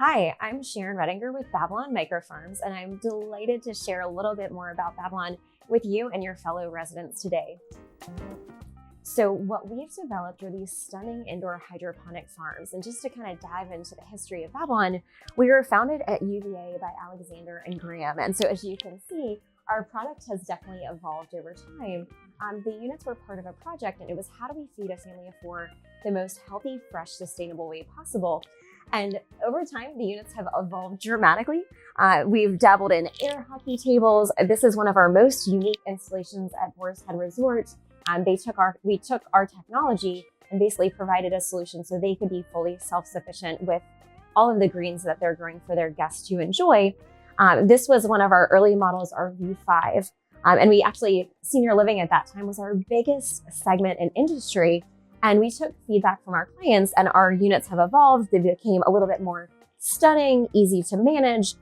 Hi, I'm Sharon Redinger with Babylon Microfarms, and I'm delighted to share a little bit more about Babylon with you and your fellow residents today. So what we've developed are these stunning indoor hydroponic farms. And just to kind of dive into the history of Babylon, we were founded at UVA by Alexander and Graham. And so as you can see, our product has definitely evolved over time. The units were part of a project, and it was how do we feed a family of four the most healthy, fresh, sustainable way possible. And over time, the units have evolved dramatically. We've dabbled in air hockey tables. This is one of our most unique installations at Boar's Head Resort. We took our technology and basically provided a solution so they could be fully self-sufficient with all of the greens that they're growing for their guests to enjoy. This was one of our early models, our V5. And we actually, senior living at that time was our biggest segment in industry. And we took feedback from our clients, and our units have evolved. They became a little bit more stunning, easy to manage.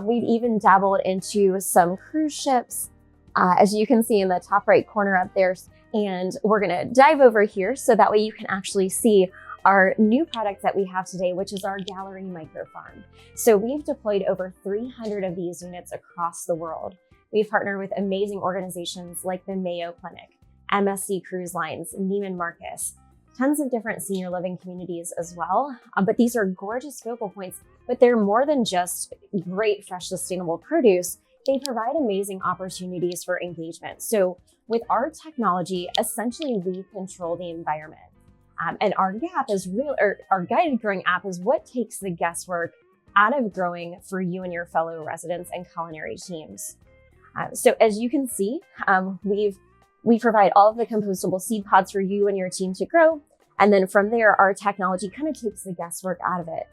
We've even dabbled into some cruise ships, as you can see in the top right corner up there. And we're gonna dive over here so that way you can actually see our new product that we have today, which is our Gallery Microfarm. So we've deployed over 300 of these units across the world. We've partnered with amazing organizations like the Mayo Clinic, MSC Cruise Lines, Neiman Marcus, tons of different senior living communities as well. But these are gorgeous focal points, but they're more than just great, fresh, sustainable produce. They provide amazing opportunities for engagement. So with our technology, essentially we control the environment. And our our guided growing app is what takes the guesswork out of growing for you and your fellow residents and culinary teams. So as you can see, we provide all of the compostable seed pods for you and your team to grow. And then from there, our technology kind of takes the guesswork out of it.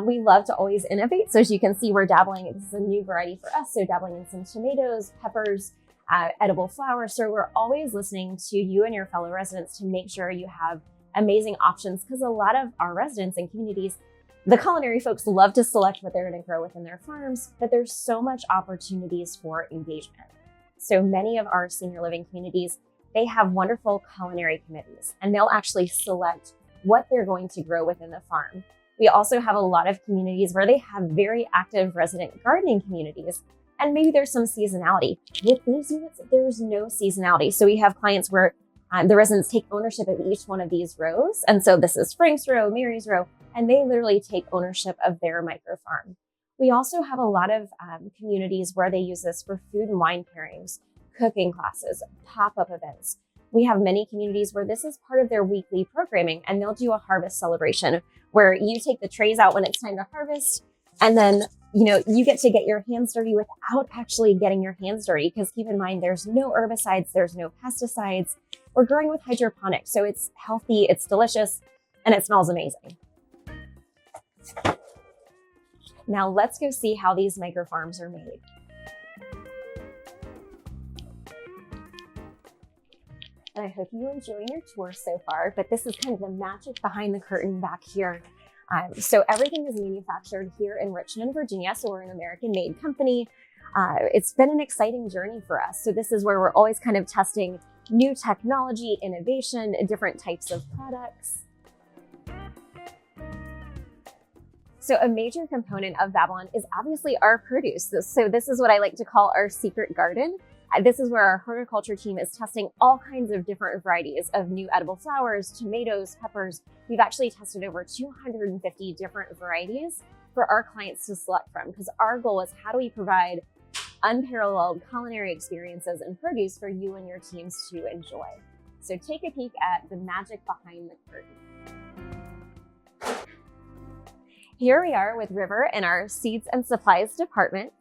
We love to always innovate. So as you can see, we're dabbling, this is a new variety for us. So dabbling in some tomatoes, peppers, edible flowers. So we're always listening to you and your fellow residents to make sure you have amazing options, because a lot of our residents and communities, the culinary folks love to select what they're going to grow within their farms, but there's so much opportunities for engagement. So many of our senior living communities, they have wonderful culinary committees, and they'll actually select what they're going to grow within the farm. We also have a lot of communities where they have very active resident gardening communities, and maybe there's some seasonality. With these units, there's no seasonality. So we have clients where the residents take ownership of each one of these rows. And so this is Frank's row, Mary's row, and they literally take ownership of their micro farm. We also have a lot of communities where they use this for food and wine pairings, cooking classes, pop-up events. We have many communities where this is part of their weekly programming, and they'll do a harvest celebration where you take the trays out when it's time to harvest, and then you get to get your hands dirty without actually getting your hands dirty, because keep in mind, there's no herbicides, there's no pesticides. We're growing with hydroponics, so it's healthy, it's delicious, and it smells amazing. Now let's go see how these microfarms are made. And I hope you enjoy your tour so far, but this is kind of the magic behind the curtain back here. So everything is manufactured here in Richmond, Virginia. So we're an American-made company. It's been an exciting journey for us. So this is where we're always kind of testing new technology, innovation, different types of products. So a major component of Babylon is obviously our produce. So this is what I like to call our secret garden. This is where our horticulture team is testing all kinds of different varieties of new edible flowers, tomatoes, peppers. We've actually tested over 250 different varieties for our clients to select from, because our goal is how do we provide unparalleled culinary experiences and produce for you and your teams to enjoy. So take a peek at the magic behind the curtain. Here we are with River in our seeds and supplies department.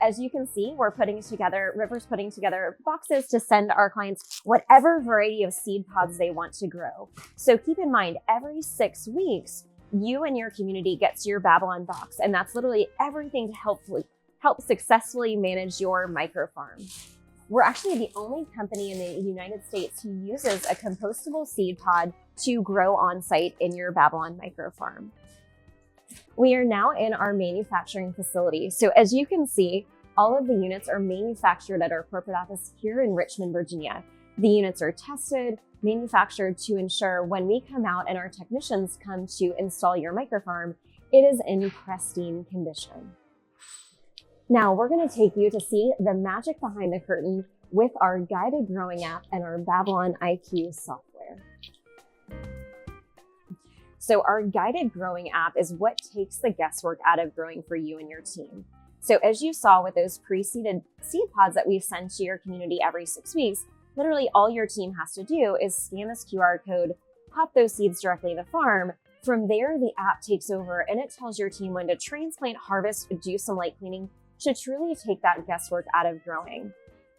As you can see, River's putting together boxes to send our clients whatever variety of seed pods they want to grow. So keep in mind, every 6 weeks, you and your community gets your Babylon box, and that's literally everything to help successfully manage your micro farm. We're actually the only company in the United States who uses a compostable seed pod to grow on site in your Babylon micro farm. We are now in our manufacturing facility. So as you can see, all of the units are manufactured at our corporate office here in Richmond, Virginia. The units are tested, manufactured to ensure when we come out and our technicians come to install your microfarm, it is in pristine condition. Now we're going to take you to see the magic behind the curtain with our guided growing app and our Babylon IQ software. So our guided growing app is what takes the guesswork out of growing for you and your team. So as you saw with those pre-seeded seed pods that we send to your community every 6 weeks, literally all your team has to do is scan this QR code, pop those seeds directly to the farm. From there, the app takes over and it tells your team when to transplant, harvest, do some light cleaning to truly take that guesswork out of growing.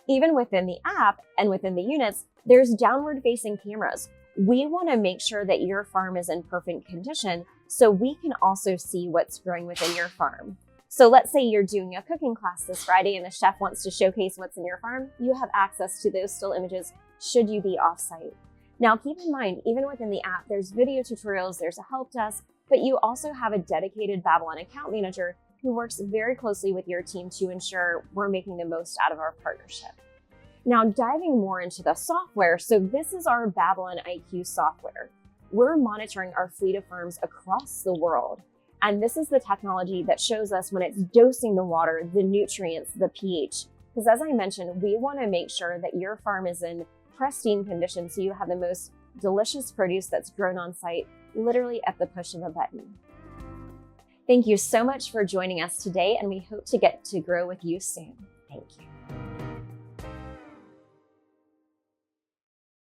Even within the app and within the units, there's downward facing cameras. We want to make sure that your farm is in perfect condition so we can also see what's growing within your farm. So let's say you're doing a cooking class this Friday and the chef wants to showcase what's in your farm. You have access to those still images should you be off-site. Now keep in mind, even within the app, there's video tutorials, there's a help desk, but you also have a dedicated Babylon account manager who works very closely with your team to ensure we're making the most out of our partnership. Now diving more into the software, so this is our Babylon IQ software. We're monitoring our fleet of farms across the world. And this is the technology that shows us when it's dosing the water, the nutrients, the pH. Because as I mentioned, we want to make sure that your farm is in pristine condition so you have the most delicious produce that's grown on site, literally at the push of a button. Thank you so much for joining us today, and we hope to get to grow with you soon. Thank you.